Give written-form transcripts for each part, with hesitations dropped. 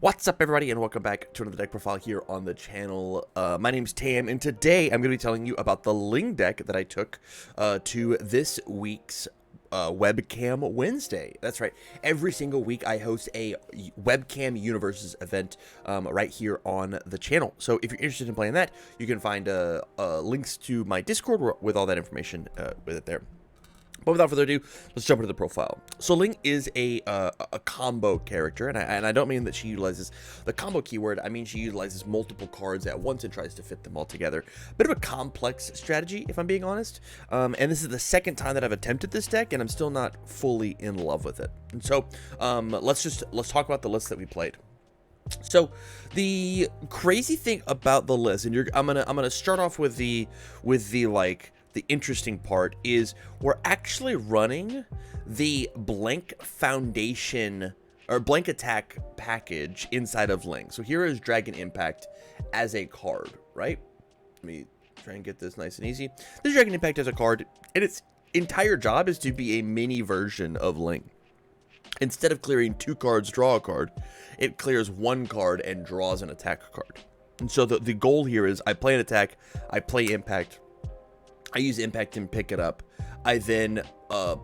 What's up, everybody, and welcome back to another deck profile here on the channel. My name's Tam, and today I'm going to be telling you about the Ling deck that I took to this week's Webcam Wednesday. That's right. Every single week I host a Webcam UniVersus event right here on the channel. So if you're interested in playing that, you can find links to my Discord with all that information with it there. But without further ado, let's jump into the profile. So Ling is a combo character, and I don't mean that she utilizes the combo keyword. I mean she utilizes multiple cards at once and tries to fit them all together. Bit of a complex strategy, if I'm being honest. And this is the second time that I've attempted this deck, and I'm still not fully in love with it. And so let's talk about the list that we played. So the crazy thing about the list, and I'm gonna start off with the interesting part is we're actually running the blank foundation or blank attack package inside of Ling. So here is Dragon Impact as a card, right? Let me try and get this nice and easy. This Dragon Impact as a card, and its entire job is to be a mini version of Ling. Instead of clearing 2 cards, draw a card, it clears 1 card and draws an attack card. And so the goal here is I play an attack, I play Impact, I use Impact and pick it up. I then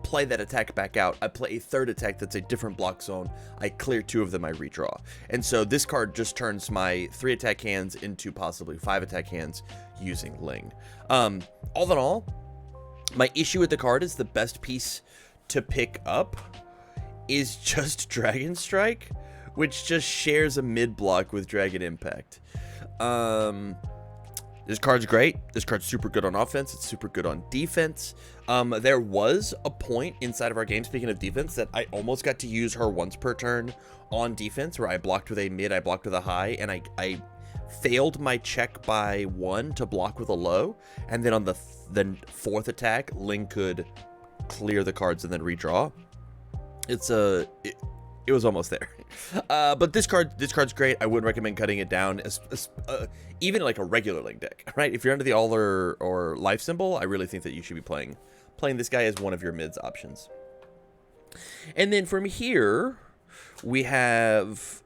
play that attack back out. I play a third attack that's a different block zone. I clear 2 of them, I redraw. And so this card just turns my 3 attack hands into possibly 5 attack hands using Ling. All in all, my issue with the card is the best piece to pick up is just Dragon Strike, which just shares a mid block with Dragon Impact. This card's great. This card's super good on offense. It's super good on defense. There was a point inside of our game, speaking of defense, that I almost got to use her once per turn on defense, where I blocked with a mid, I blocked with a high, and I failed my check by 1 to block with a low. And then on the 4th attack, Ling could clear the cards and then redraw. It was almost there. But this card's great. I wouldn't recommend cutting it down, even like a regular Ling deck, right? If you're under the all or life symbol, I really think that you should be playing this guy as one of your mids options. And then from here, we have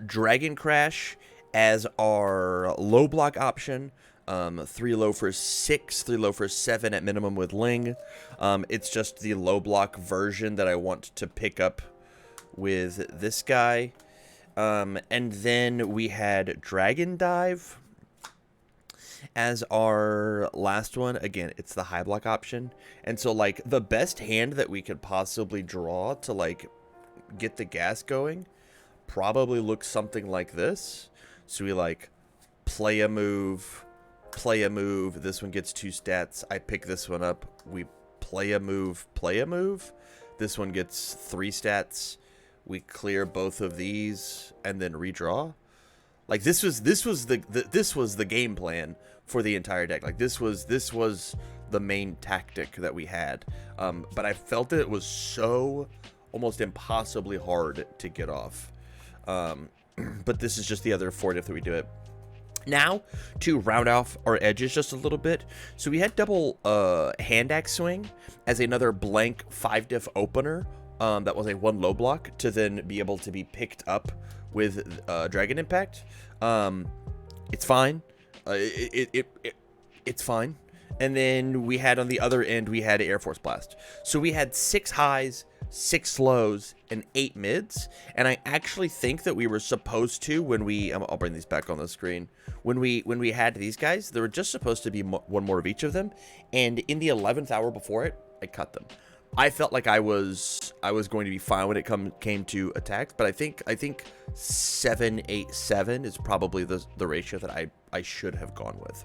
Dragon Crash as our low block option. 3 low for 6, 3 low for 7 at minimum with Ling. It's just the low block version that I want to pick up with this guy. And then we had Dragon Dive as our last one. Again, it's the high block option. And so like the best hand that we could possibly draw to like get the gas going probably looks something like this. So we like play a move, this one gets 2 stats, I pick this one up, we play a move, this one gets 3 stats, we clear both of these and then redraw. Like this was the game plan for the entire deck. Like this was the main tactic that we had. But I felt that it was so almost impossibly hard to get off. But this is just the other 4 diff that we do it. Now, to round off our edges just a little bit, so we had double hand axe swing as another blank 5 diff opener that was a 1 low block to then be able to be picked up with Dragon Impact. It's fine. It's fine. And then we had on the other end, we had Air Force Blast. So we had 6 highs, 6 lows, and 8 mids. And I actually think that we were supposed to, when we, I'll bring these back on the screen. When we had these guys, there were just supposed to be 1 more of each of them. And in the 11th hour before it, I cut them. I felt like I was going to be fine when it came to attacks, but I think 7-8-7 is probably the ratio that I should have gone with.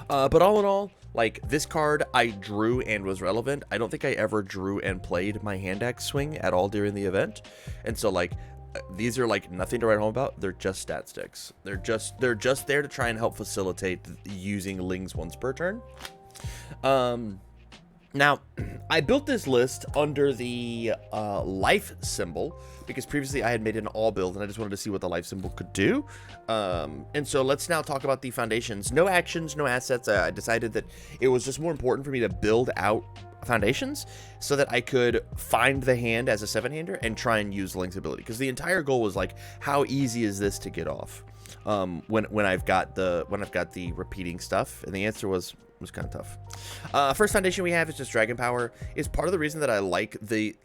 But all in all, like this card I drew and was relevant. I don't think I ever drew and played my hand axe swing at all during the event. And so like these are like nothing to write home about. They're just stat sticks. They're just there to try and help facilitate using Ling's once per turn. Now, I built this list under the life symbol because previously I had made an all build and I just wanted to see what the life symbol could do. And so let's now talk about the foundations. No actions, no assets. I decided that it was just more important for me to build out foundations so that I could find the hand as a 7-hander and try and use Ling's ability, because the entire goal was like, how easy is this to get off when I've got the repeating stuff, and the answer was kind of tough. First foundation we have is just Dragon Power. Is part of the reason that I liked the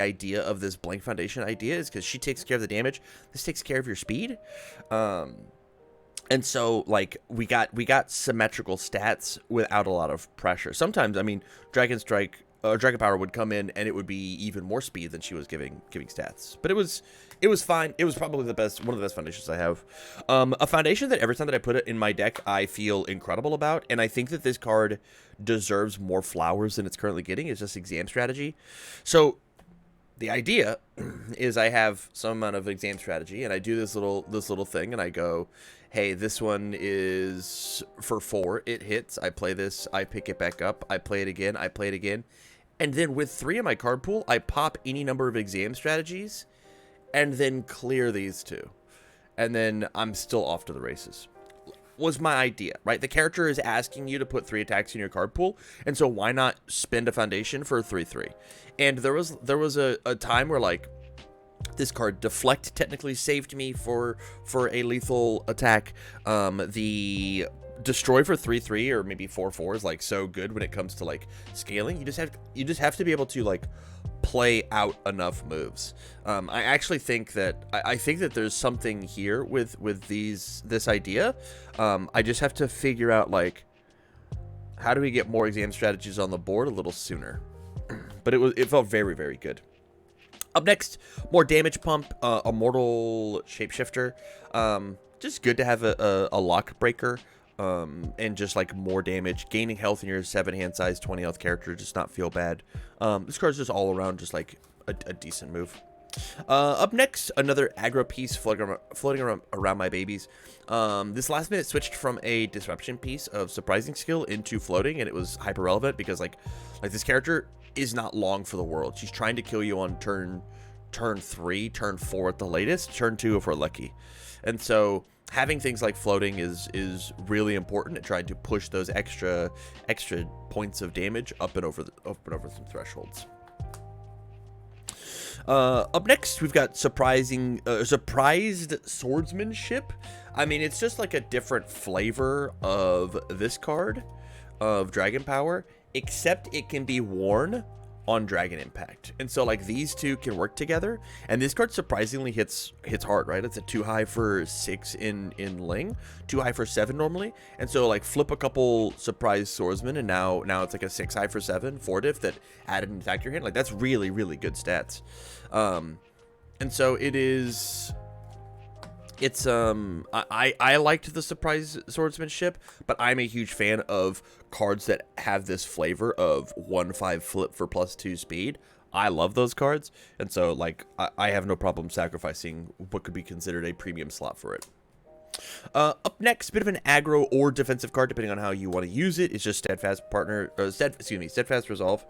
idea of this blank foundation idea is because she takes care of the damage. This takes care of your speed. And so, like, we got symmetrical stats without a lot of pressure. Sometimes, I mean, Dragon Power would come in and it would be even more speed than she was giving stats. But it was fine. It was probably one of the best foundations I have. A foundation that every time that I put it in my deck, I feel incredible about, and I think that this card deserves more flowers than it's currently getting, is just Exam Strategy. So the idea is I have some amount of Exam Strategy, and I do this little thing, and I go, hey, this one is for 4. It hits. I play this. I pick it back up. I play it again. I play it again. And then with 3 in my card pool, I pop any number of Exam Strategies and then clear these 2. And then I'm still off to the races. Was my idea, right? The character is asking you to put 3 attacks in your card pool, and so why not spend a foundation for 3/3? And there was a time where, like, this card Deflect technically saved me for a lethal attack. The Destroy for 3/3 or maybe 4/4 is like so good when it comes to like scaling. You just have to be able to like play out enough moves. I actually think that I think that there's something here with this idea. I just have to figure out, like, how do we get more Exam Strategies on the board a little sooner. But it felt very, very good. Up next, more damage pump, Immortal Shapeshifter. Just good to have a lock breaker, and just like more damage. Gaining health in your 7-hand size, 20 health character does not feel bad. This card's just all around just like a decent move. Up next, another aggro piece floating around my babies. This last minute switched from a disruption piece of surprising skill into floating, and it was hyper relevant because like this character is not long for the world. She's trying to kill you on turn 3, turn 4 at the latest, turn 2 if we're lucky. And so having things like floating is really important at trying to push those extra points of damage up and over some thresholds. Up next, we've got surprised swordsmanship. I mean, it's just like a different flavor of this card of Dragon Power, except it can be worn on Dragon Impact. And so like these two can work together, and this card surprisingly hits hard, right? It's a 2 high for 6 in Ling, 2 high for 7 normally. And so like flip a couple surprise swordsmen, and now it's like a 6 high for 7 4 diff that added an attack to your hand. Like that's really, really good stats. And so I liked the surprise swordsmanship, but I'm a huge fan of cards that have this flavor of 1/5 flip for +2 speed. I love those cards, and so like I have no problem sacrificing what could be considered a premium slot for it. Up next, a bit of an aggro or defensive card depending on how you want to use it. It's just Steadfast Resolve.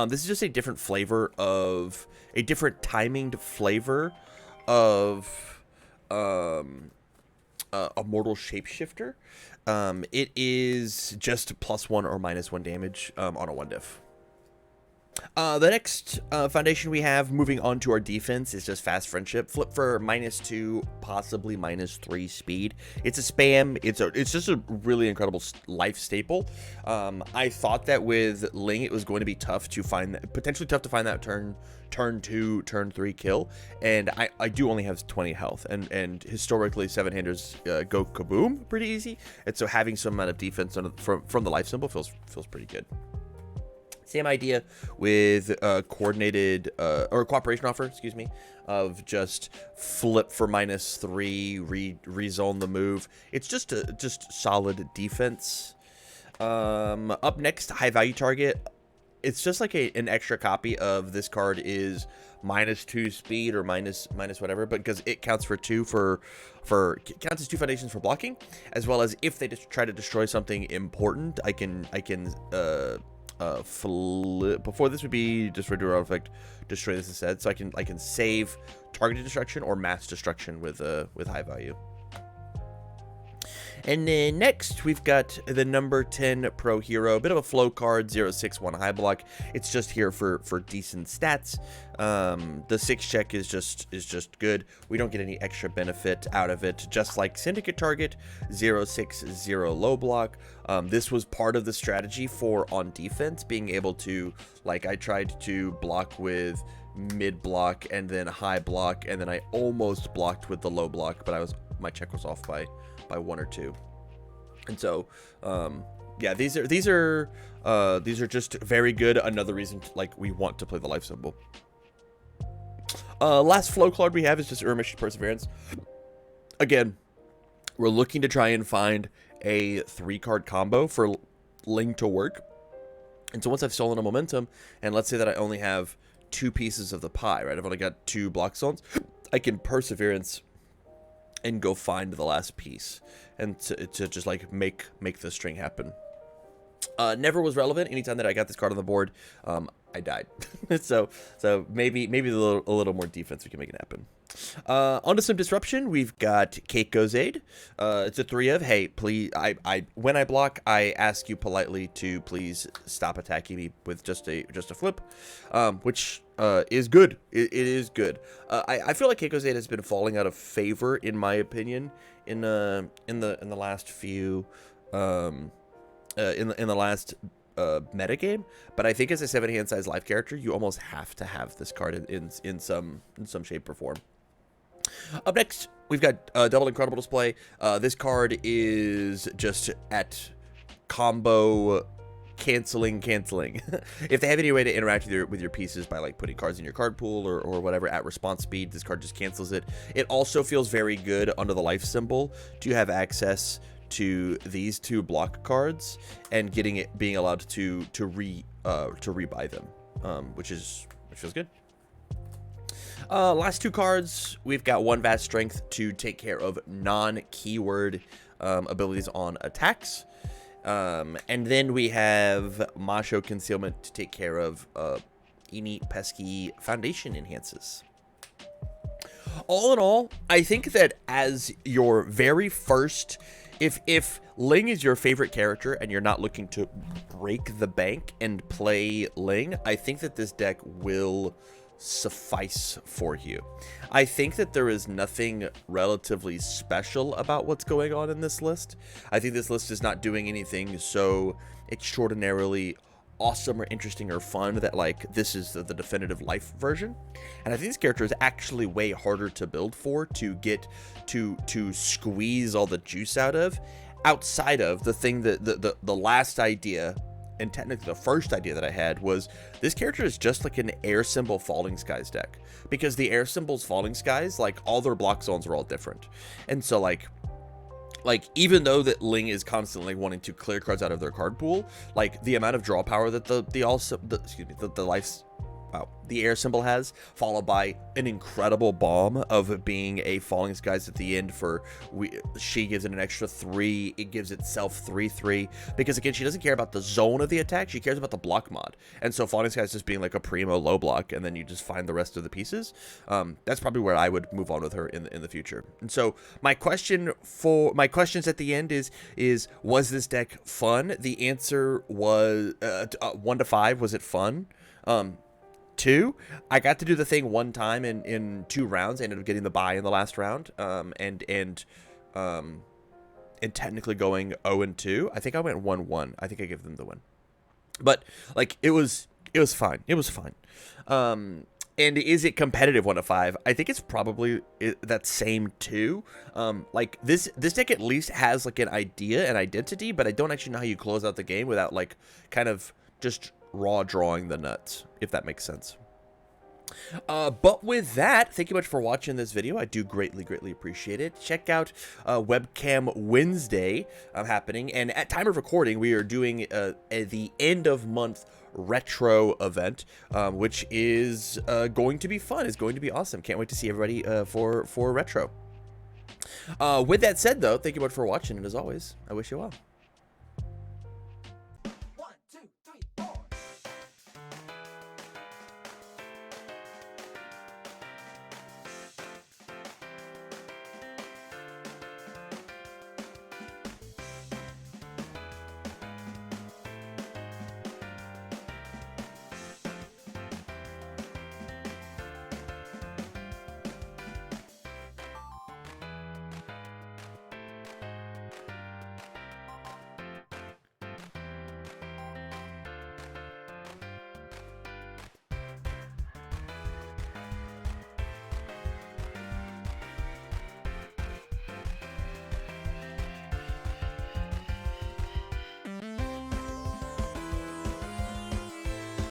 This is just a different flavor of a different timinged flavor of Immortal Shapeshifter. It is just +1 or -1 damage on a 1 diff. The next foundation we have, moving on to our defense, is just Fast Friendship. Flip for -2, possibly -3 speed. It's a spam. It's just a really incredible life staple. I thought that with Ling it was going to be potentially tough to find that turn 2, turn 3 kill, and I do only have 20 health, and historically 7-handers go kaboom pretty easy, and so having some amount of defense from the life symbol feels pretty good. Same idea with coordinated or cooperation offer, excuse me, of just flip for -3, rezone the move. It's just solid defense. Up next, high value target. It's just like an extra copy of this card is -2 speed or minus whatever, but because it counts for 2 counts as 2 foundations for blocking, as well as if they just try to destroy something important, I can flip. Before this would be just for dual effect, destroy this instead. So I can save targeted destruction or mass destruction with high value. And then next, we've got the number 10 Pro Hero, a bit of a flow card, 061 high block. It's just here for decent stats. The 6 check is just good. We don't get any extra benefit out of it, just like Syndicate Target, 060 low block. This was part of the strategy for on defense, being able to, like, I tried to block with mid block and then high block, and then I almost blocked with the low block, but my check was off by 1 or 2. And so yeah, these are just very good. Another reason like we want to play the life symbol. Last flow card we have is just Mission Perseverance. Again, we're looking to try and find a 3-card combo for Ling to work. And so once I've stolen a momentum, and let's say that I only have 2 pieces of the pie, right? I've only got 2 block zones. I can Perseverance and go find the last piece, and to just like make the string happen. Never was relevant. Anytime that I got this card on the board, I died. so maybe a little more defense, we can make it happen. Onto some disruption. We've got Keiko's Aid. It's a 3 of, hey, please, when I block, I ask you politely to please stop attacking me with just a flip, which is good. It is good. I feel like Keiko's Aid has been falling out of favor, in my opinion, in the last few in the last meta game, but I think as a 7-hand size life character, you almost have to have this card in some shape or form. Up next, we've got Double Incredible Display. This card is just at combo canceling. If they have any way to interact with your pieces by like putting cards in your card pool or whatever at response speed, this card just cancels it. It also feels very good under the life symbol to have access to these 2 block cards and being allowed to rebuy them, which feels good. Last 2 cards, we've got 1 Vast Strength to take care of non-keyword abilities on attacks, and then we have Masho Concealment to take care of any pesky Foundation enhances. All in all, I think that as your very first, if Ling is your favorite character and you're not looking to break the bank and play Ling, I think that this deck will suffice for you. I think that there is nothing relatively special about what's going on in this list. I think this list is not doing anything so extraordinarily awesome or interesting or fun that like this is the definitive life version. And I think this character is actually way harder to build for, to get to squeeze all the juice out of, outside of the thing that the last idea, and technically the first idea that I had, was this character is just like an air symbol Falling Skies deck, because the air symbols Falling Skies, like all their block zones are all different. And so like even though that Ling is constantly wanting to clear cards out of their card pool, like the amount of draw power that the air symbol has, followed by an incredible bomb of being a Falling Skies at the end for she gives it an extra 3, it gives itself 3/3, because again, she doesn't care about the zone of the attack, she cares about the block mod. And so Falling Skies just being like a primo low block, and then you just find the rest of the pieces. That's probably where I would move on with her in the future. And so my questions at the end is was this deck fun? The answer was 1 to 5. Was it fun? 2, I got to do the thing 1 time in 2 rounds. I ended up getting the bye in the last round, and technically going 0-2. I think I went 1-1. I think I gave them the win, but like it was fine. It was fine. And is it competitive 1 to 5? I think it's probably that same 2. Like this deck at least has like an idea and identity, but I don't actually know how you close out the game without like kind of just raw drawing the nuts, if that makes sense. But with that, thank you much for watching this video. I do greatly appreciate it. Check out Webcam Wednesday happening, and at time of recording, we are doing the end of month retro event, which is going to be fun. It's going to be awesome. Can't wait to see everybody for retro. With that said, though, thank you much for watching, and as always, I wish you well.